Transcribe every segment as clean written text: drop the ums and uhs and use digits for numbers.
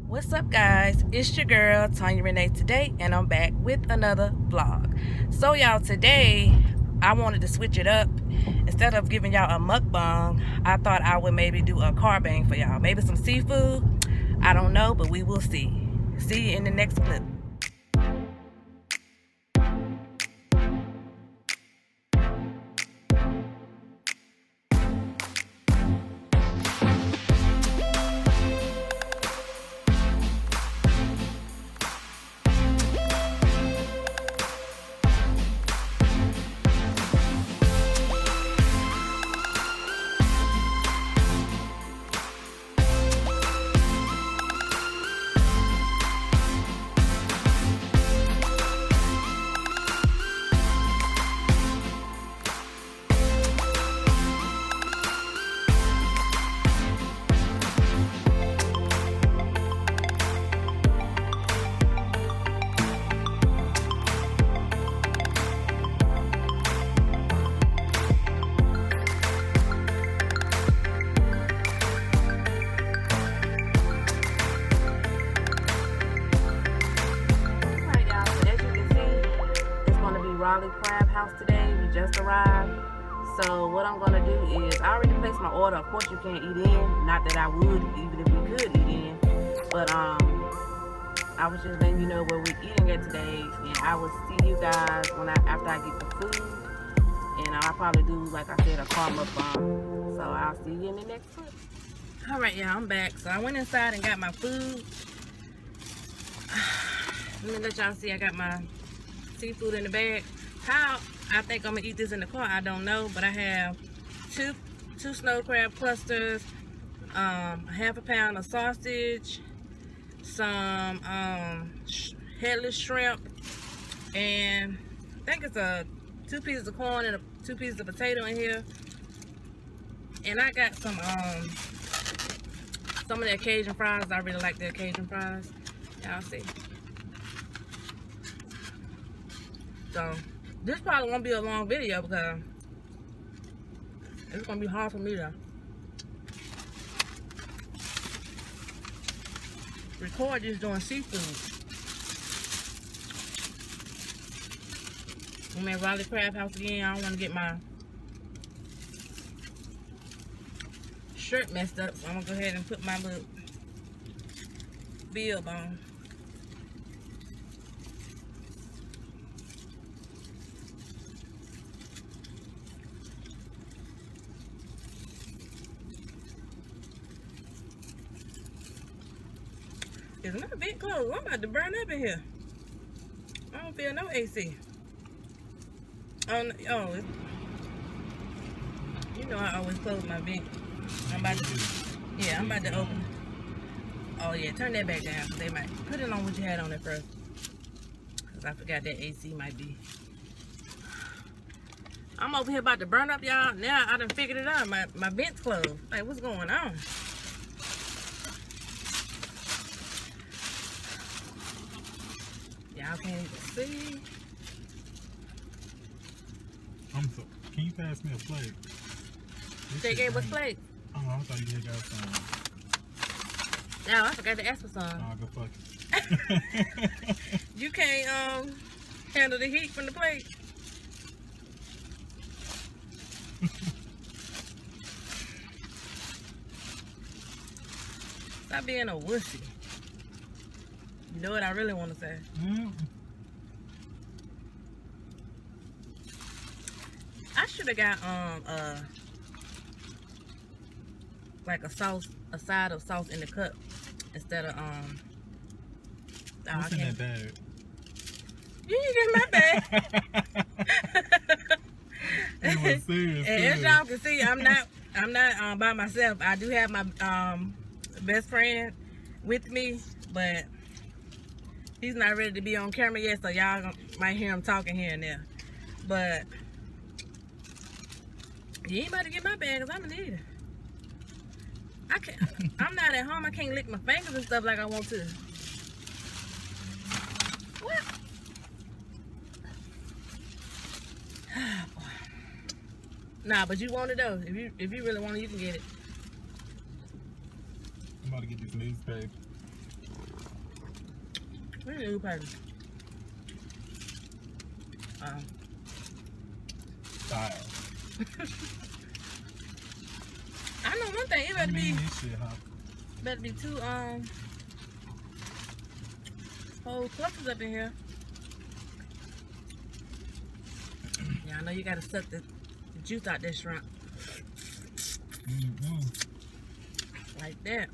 What's up, guys? It's your girl Tanya Renee today, and I'm back with another vlog. So y'all, today I wanted to switch it up. Instead of giving y'all a mukbang, I thought I would maybe do a CarBang for y'all. Maybe some seafood. I don't know, but we will see. See you in the next clip. Raleigh Crab House today. We just arrived. So what I'm gonna do is I already placed my order. Of course you can't eat in. Not that I would, even if we could eat in. But I was just letting you know where we're eating at today, and I will see you guys after I get the food. And I'll probably do, like I said, a car mukbang. So I'll see you in the next clip. Alright, y'all, I'm back. So I went inside and got my food. Let me let y'all see I got my seafood in the bag. How I think I'm gonna eat this in the car, I don't know, but I have two snow crab clusters, half a pound of sausage, some headless shrimp, and I think it's two pieces of corn and two pieces of potato in here. And I got some of the Cajun fries. I really like the Cajun fries. Y'all see. So this probably won't be a long video because it's gonna be hard for me to record just doing seafood. I'm at Raleigh Crab House again. I don't want to get my shirt messed up, so I'm gonna go ahead and put my little bib on. It's not a bit cold. I'm about to burn up in here. I don't feel no AC. Oh, you know I always close my vent. I'm about to open. Oh yeah, turn that back down. They might put it on what you had on it first. Cause I forgot that AC might be. I'm over here about to burn up, y'all. Now I done figured it out. My vent's closed. Like, what's going on? Y'all can't even see. Can you pass me a plate? They gave us plate. Oh, I thought you had got some. No, I forgot to ask for some. Oh, go fuck it. You can't handle the heat from the plate. Stop being a wussy. You know what I really want to say? I should have got like a side of sauce in the cup instead of What's in that bag? You didn't get my bag. It was serious. And as y'all can see, I'm not by myself. I do have my best friend with me, but he's not ready to be on camera yet, so y'all might hear him talking here and there. But you ain't about to get my bag because I'm gonna need it. I'm not at home. I can't lick my fingers and stuff like I want to. What? Nah, but you want it though. If you really want it, you can get it. I'm about to get this newspaper. Where's the new paper? Style. I know one thing. It better be This shit, huh? better be two whole clusters up in here. Yeah, I know you gotta suck the juice out that shrimp. Like that.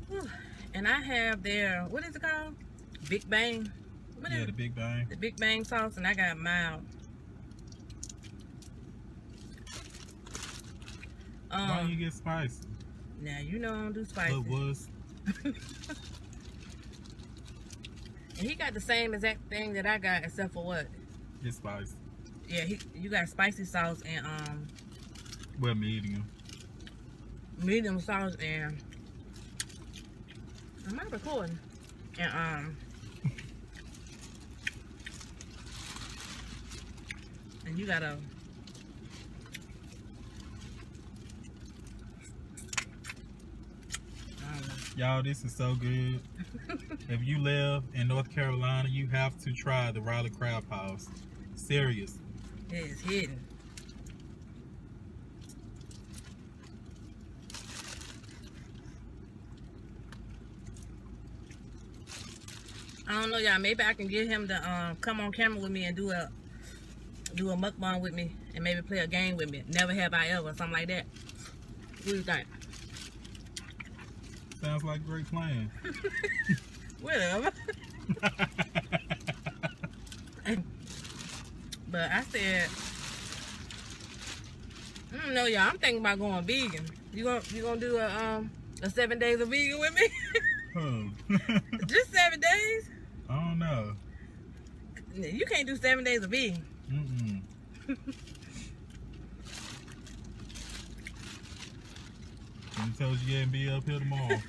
Whew. And I have their, what is it called? Big Bang. What is Yeah, it? the Big Bang. The Big Bang sauce, and I got mild. Why don't you get spicy? Now you know I don't do spicy. What was? And he got the same exact thing that I got, except for what? It's spicy. Yeah, you got spicy sauce and Well, medium. medium sauce and am I recording? And and you gotta Y'all, this is so good. If you live in North Carolina, you have to try the Raleigh Crab House. Serious. it is hidden. I don't know, y'all. Maybe I can get him to come on camera with me and do a mukbang with me and maybe play a game with me. Never have I ever, something like that. What do you think? Sounds like a great plan. Whatever. But I said, I don't know, y'all. I'm thinking about going vegan. You gonna do a 7 days of vegan with me? Just 7 days? I don't know. You can't do 7 days of vegan. I told you and be up here tomorrow.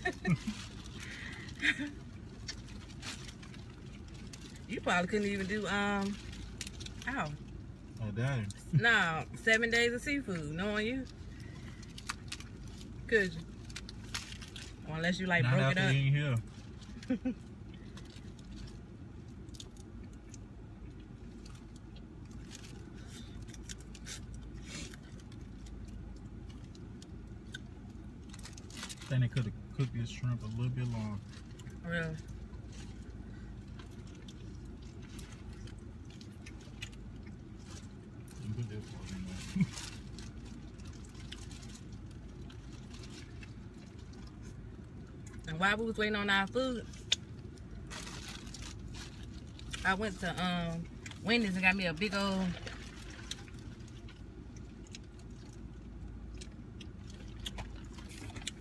You probably couldn't even do Oh dang. no 7 days of seafood. Knowing you, could you? Or unless you like Not broke it after up. being here. I think they could have cooked this shrimp a little bit longer. Really? Put this part in there. And while we was waiting on our food, I went to Wendy's and got me a big old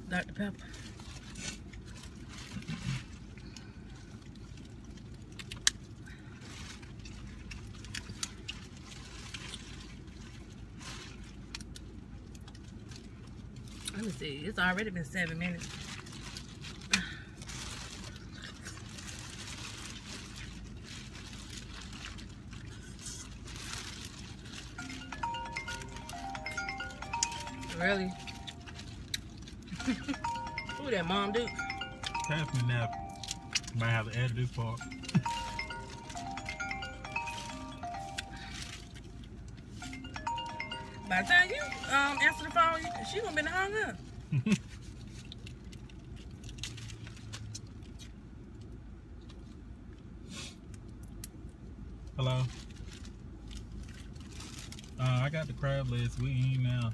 Dr. Pepper. Let me see. It's already been 7 minutes. Really? Who that, Mom Duke? Pass me a napkin. Might have to edit this part. By the time you answer the phone, she gonna be hung up. Hello? I got the crab legs. We eating now.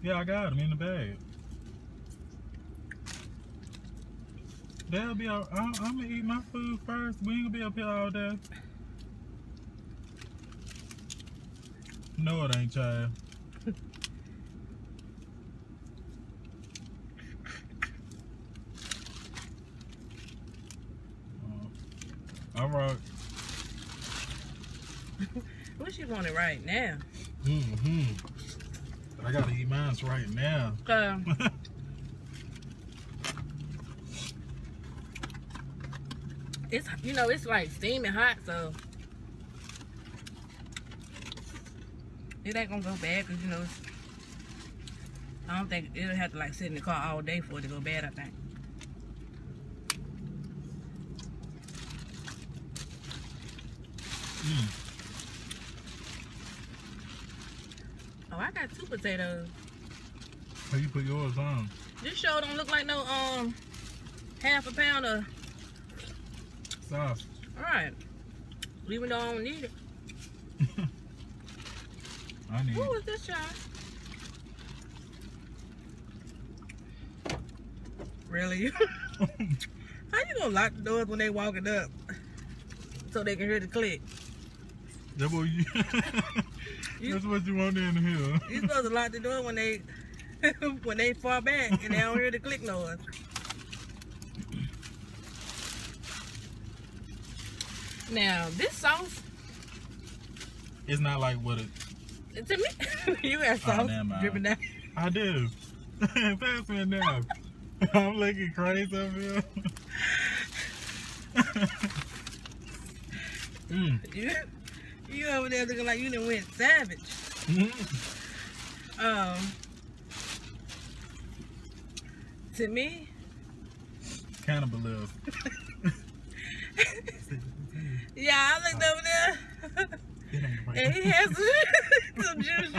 Yeah, I got them in the bag. They'll be all, I'm gonna eat my food first. We ain't gonna be up here all day. No, it ain't, child. All right. What you want it right now? I gotta eat mine right now. It's it's like steaming hot, so it ain't gonna go bad because it's I don't think it'll have to like sit in the car all day for it to go bad, I think. Oh, I got 2 potatoes. How you put yours on? This show don't look like no half a pound of Sauce. alright. Even though I don't need it. I need Who it. was this child? Really? How you gonna lock the doors when they walking up so they can hear the click? That's what you. That's what you want in here. You supposed to lock the door when they when they far back and they don't hear the click noise. Now this sauce, It's not like what it. to me, you got sauce never mind. dripping down. I do. Pass me now. I'm looking crazy up here. You over there looking like you done went savage. To me, Cannibalism. yeah, I looked over there and he has some juice.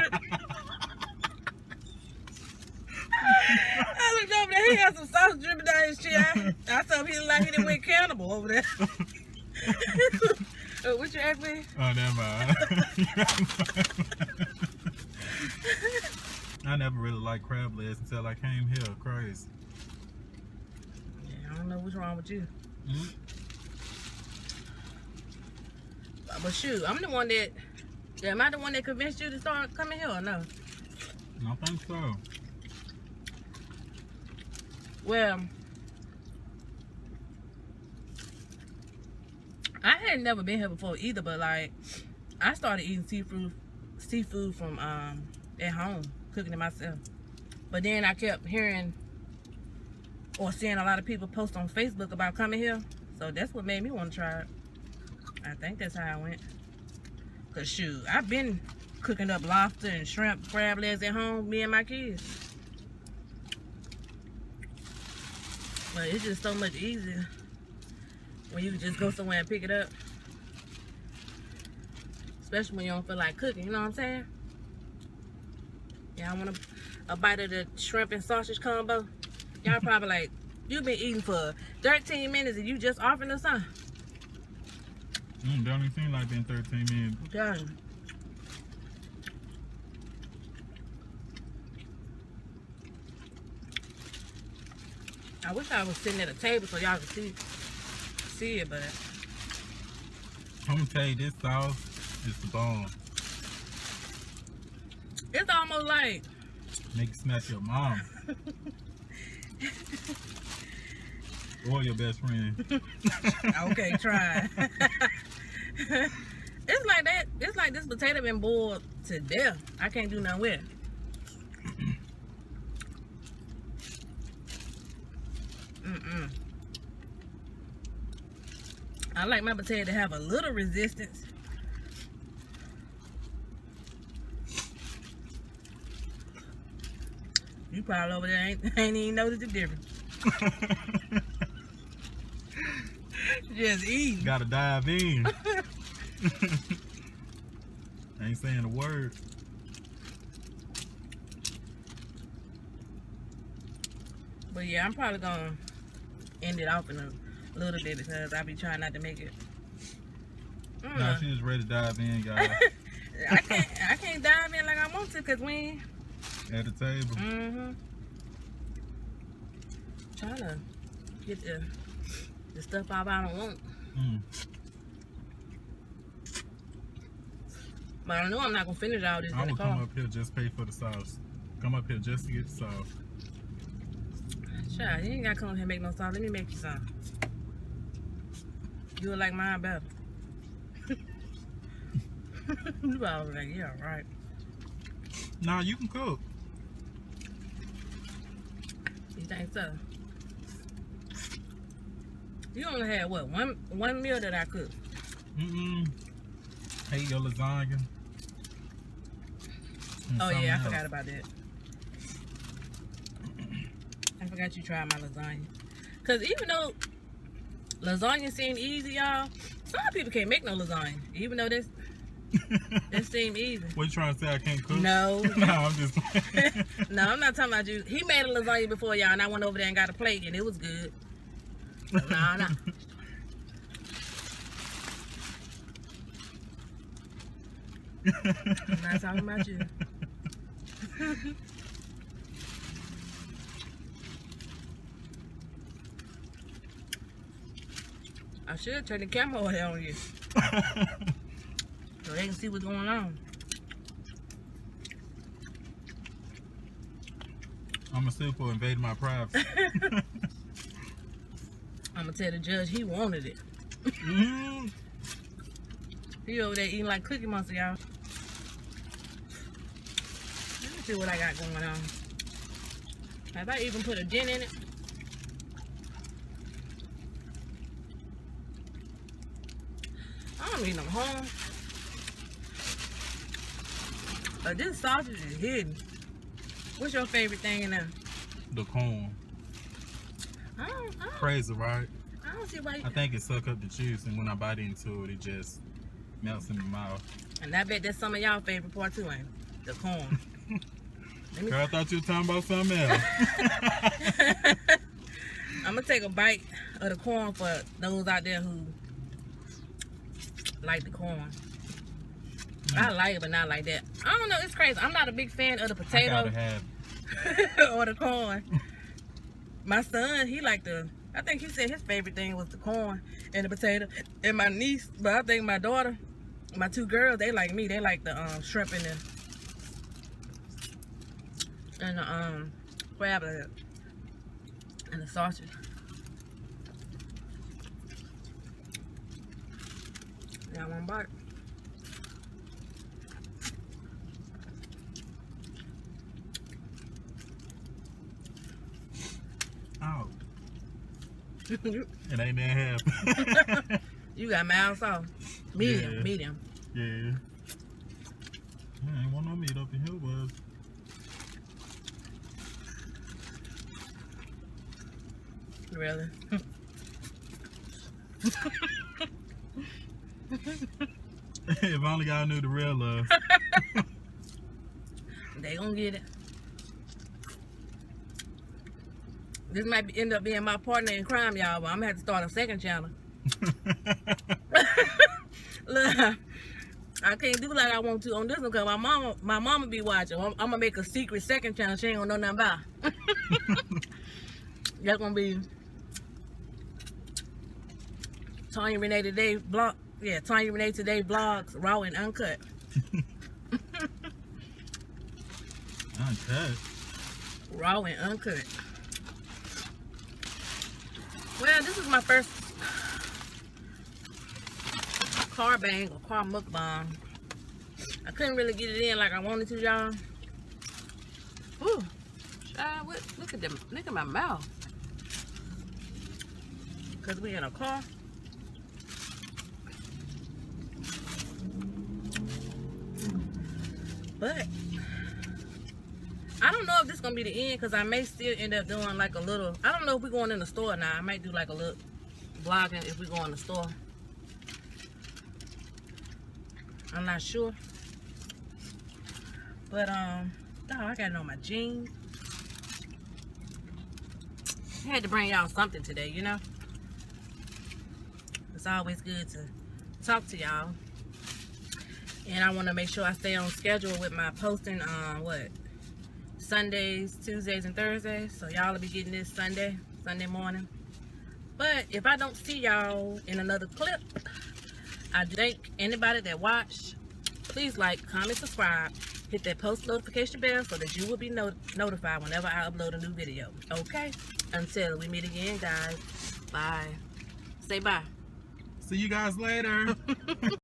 I looked over there, he had some sauce dripping down his chin. I saw him, he looked like he done went cannibal over there. What you ask me? Oh, never mind. I never really liked crab legs until I came here. Crazy. Yeah, I don't know what's wrong with you. Mm-hmm. But shoot, I'm the one that, am I the one that convinced you to start coming here or no? I think so. Well, I had never been here before either, but like, I started eating seafood from at home, cooking it myself. But then I kept hearing or seeing a lot of people post on Facebook about coming here, so that's what made me want to try it. I think that's how I went. Cause shoot, I've been cooking up lobster and shrimp, crab legs at home, me and my kids. But it's just so much easier when you can just go somewhere and pick it up. Especially when you don't feel like cooking, you know what I'm saying? Y'all want a bite of the shrimp and sausage combo? Y'all probably like, you've been eating for 13 minutes and you just offering us something. Don't even seem like been 13 minutes. Okay. I wish I was sitting at a table so y'all could see it, but I'm gonna tell you, this sauce is the bomb. it's almost like Make you smack your mom. Or your best friend. okay, try. It's like that. It's like this potato been boiled to death. I can't do nothing with it. I like my potato to have a little resistance. You probably over there ain't even noticed the difference. Just eating. Gotta dive in. Ain't saying a word. But yeah, I'm probably gonna end it off in a little bit because I be trying not to make it. Nah, she was ready to dive in, guys. I can't dive in like I want to because we ain't. At the table. Trying to get the stuff out I don't want. But I know I'm not gonna finish all this I in the will car. come up here just pay for the sauce. Come up here just to get the sauce. Child, you ain't gotta come up here and make no sauce. Let me make you some. You would like mine better. You probably like, yeah, right. Nah, you can cook. You think so? You only had what, one meal that I cooked? Hate your lasagna. And Oh yeah, I something forgot else. about that. I forgot you tried my lasagna. Because even though lasagna seem easy, y'all, some people can't make no lasagna. Even though this seem easy. What you trying to say? I can't cook? No. No, I'm just No, I'm not talking about you. He made a lasagna before, y'all, and I went over there and got a plate, and it was good. Nah. I'm not talking about you. I should turn the camera over there on you so they can see what's going on. I'm a super invading my privacy. I'm gonna tell the judge he wanted it. He over there eating like Cookie Monster, y'all. Let me see what I got going on. Have I even put a dent in it? I don't need no home. But this sausage is hidden. What's your favorite thing in there? The corn. Crazy, right? I don't see why. I think it suck up the juice, and when I bite into it, it just melts in my mouth. And I bet that's some of y'all favorite part too, ain't it? The corn. Girl, I thought you were talking about something else. I'm gonna take a bite of the corn for those out there who like the corn. I like it, but not like that. I don't know. It's crazy. I'm not a big fan of the potato I gotta have or the corn. My son, he liked the. I think he said his favorite thing was the corn and the potato. And my niece, but I think my daughter, my two girls, they like me. They like the shrimp and the crab leg and the sausage. Got one bite. Oh. It ain't that half. You got mild sauce. Medium, Yeah. medium. Yeah. I ain't want no meat up in here, was. Really? If only y'all knew the real love. They gonna get it. This might end up being my partner in crime, y'all, but I'm gonna have to start a second channel. Look, I can't do like I want to on this one because my mama be watching. I'm gonna make a secret second channel she ain't gonna know nothing about. That's gonna be Tanya Renee Today vlog. Yeah, Tanya Renee Today vlogs, raw and uncut. Uncut. Raw and uncut. Well, this is my first CarBang or car mukbang. I couldn't really get it in like I wanted to, y'all. Ooh, child, what? Look at them. Look at my mouth. Cause we in a car. But I don't know if this is gonna be the end because I may still end up doing like a little. I don't know if we're going in the store now. I might do like a little vlogging if we go in the store. I'm not sure. But oh, I got it on my jeans. I had to bring y'all something today, you know. It's always good to talk to y'all. And I want to make sure I stay on schedule with my posting on Sundays, Tuesdays, and Thursdays. So y'all will be getting this Sunday morning. But if I don't see y'all in another clip, I thank anybody that watched. Please like, comment, subscribe, hit that post notification bell so that you will be notified whenever I upload a new video. Okay? Until we meet again, guys. Bye. Say bye. See you guys later.